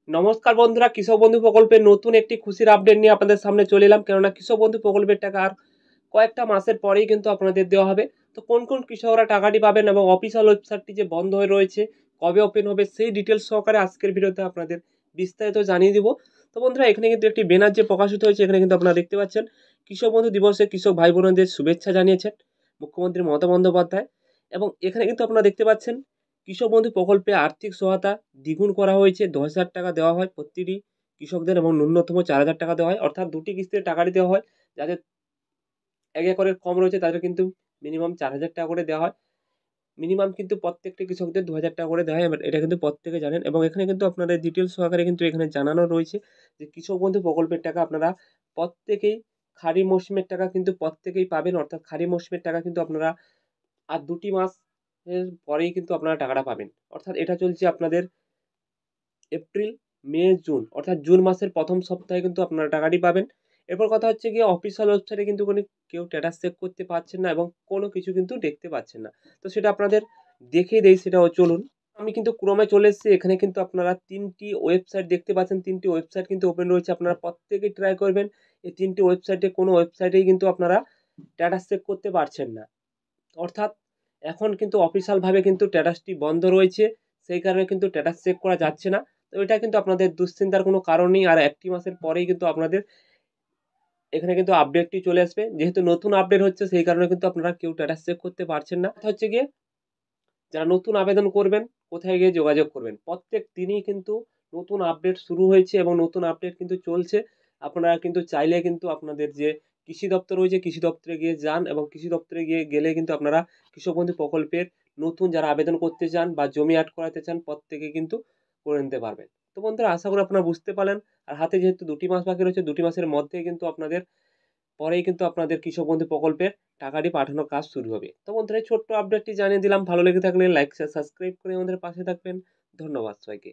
নমস্কার বন্ধুরা, কৃষক বন্ধু প্রকল্পের নতুন একটি খুশির আপডেট নিয়ে আপনাদের সামনে চলে এলাম। কেননা কৃষক বন্ধু প্রকল্পের টাকা আর কয়েকটা মাসের পরেই কিন্তু আপনাদের দেওয়া হবে। তো কোন কোন কৃষকরা টাকাটি পাবেন এবং অফিসিয়াল ওয়েবসাইটটি যে বন্ধ হয়ে রয়েছে কবে ওপেন হবে সেই ডিটেলস সহকারে আজকের ভিডিওতে আপনাদের বিস্তারিত জানিয়ে দিব। তো বন্ধুরা, এখানে কিন্তু একটি ব্যানার যে প্রকাশিত হয়েছে, এখানে কিন্তু আপনারা দেখতে পাচ্ছেন কৃষক বন্ধু দিবসে কৃষক ভাই বোনদের শুভেচ্ছা জানিয়েছেন মুখ্যমন্ত্রী মমতা বন্দ্যোপাধ্যায়। এবং এখানে কিন্তু আপনারা দেখতে পাচ্ছেন কৃষক বন্ধু প্রকল্পে আর্থিক সহায়তা দ্বিগুণ করা হয়েছে। 10,000 টাকা দেওয়া হয় প্রতিটি কৃষকদের এবং ন্যূনতম 4,000 টাকা দেওয়া হয়, অর্থাৎ দুটি কিস্তিতে টাকাটি দেওয়া হয়। যাদের 1 একরের কম রয়েছে তাদের কিন্তু মিনিমাম 4,000 টাকা করে দেওয়া হয়। মিনিমাম কিন্তু প্রত্যেকটি কৃষকদের 2,000 টাকা করে দেওয়া হয়, এটা কিন্তু প্রত্যেকে জানেন। এবং এখানে কিন্তু আপনাদের ডিটেলস সহকারে কিন্তু এখানে জানানো রয়েছে যে কৃষক বন্ধু প্রকল্পের টাকা আপনারা প্রত্যেকেই খারিফ মৌসুমের টাকা কিন্তু প্রত্যেকেই পাবেন, অর্থাৎ খারিফ মৌসুমের টাকা কিন্তু আপনারা আর 2টি মাসের পরেই কিন্তু আপনারা টাকাটা পাবেন। অর্থাৎ এটা চলছে আপনাদের এপ্রিল, মে, জুন, অর্থাৎ জুন মাসের প্রথম সপ্তাহে কিন্তু আপনারা টাকাটি পাবেন। এরপর কথা হচ্ছে গিয়ে অফিসিয়াল ওয়েবসাইটে কিন্তু কেউ স্ট্যাটাস চেক করতে পারছেন না এবং কোনো কিছু কিন্তু দেখতে পাচ্ছেন না। তো সেটা আপনাদের দেখিয়ে দেই, সেটাও চলুন। আমি কিন্তু ক্রমে চলে এসেছি। এখানে কিন্তু আপনারা 3টি ওয়েবসাইট দেখতে পাচ্ছেন। 3টি ওয়েবসাইট কিন্তু ওপেন রয়েছে। আপনারা প্রত্যেকেই ট্রাই করবেন। এই 3টি ওয়েবসাইটে কোনো ওয়েবসাইটেই কিন্তু আপনারা স্ট্যাটাস চেক করতে পারছেন না। অর্থাৎ এখন কিন্তু অফিসিয়ালভাবে কিন্তু স্ট্যাটাসটি বন্ধ রয়েছে। সেই কারণে কিন্তু স্ট্যাটাস চেক করা যাচ্ছে না। তো এটা কিন্তু আপনাদের দুশ্চিন্তার কোনো কারণ নেই। আর 1টি মাসের পরেই কিন্তু আপনাদের এখানে কিন্তু আপডেটটি চলে আসবে। যেহেতু নতুন আপডেট হচ্ছে সেই কারণে কিন্তু আপনারা কেউ স্ট্যাটাস চেক করতে পারছেন না। কথা হচ্ছে গিয়ে যারা নতুন আবেদন করবেন কোথায় গিয়ে যোগাযোগ করবেন? প্রত্যেক দিনই কিন্তু নতুন আপডেট শুরু হয়েছে এবং নতুন আপডেট কিন্তু চলছে। আপনারা কিন্তু চাইলে কিন্তু আপনাদের যে কৃষি দপ্তর রয়েছে কৃষি দপ্তরে গিয়ে যান এবং কৃষি দপ্তরে গেলে কিন্তু আপনারা কৃষক বন্ধু প্রকল্পের নতুন যারা আবেদন করতে চান বা জমি অ্যাড করাতে চান প্রত্যেকে কিন্তু করে নিতে পারবেন। তো বন্ধুরা, আশা করি আপনারা বুঝতে পারলেন। আর হাতে যেহেতু 2টি মাস বাকি রয়েছে, 2টি মাসের মধ্যেই কিন্তু আপনাদের পরেই কিন্তু আপনাদের কৃষক বন্ধু প্রকল্পের টাকাটি পাঠানোর কাজ শুরু হবে। তো বন্ধুরা, এই ছোট্ট আপডেটটি জানিয়ে দিলাম। ভালো লেগে থাকলে লাইক, শেয়ার, সাবস্ক্রাইব করে আমাদের পাশে থাকবেন। ধন্যবাদ সবাইকে।